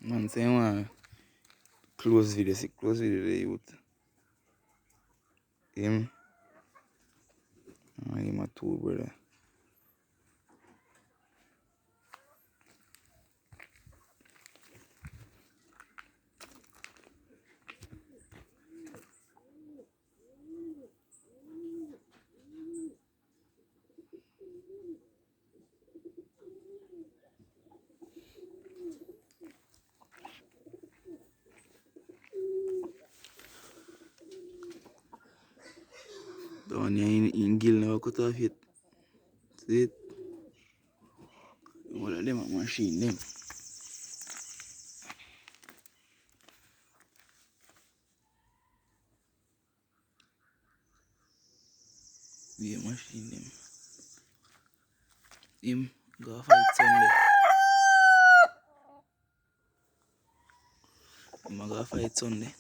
Man say one close video, see close video the youth. Him and him a two brother. Down here in Gill never cut off yet. See it? All of them a machine them. Be a machine them. Him go fight Sunday. Him a go fight Sunday.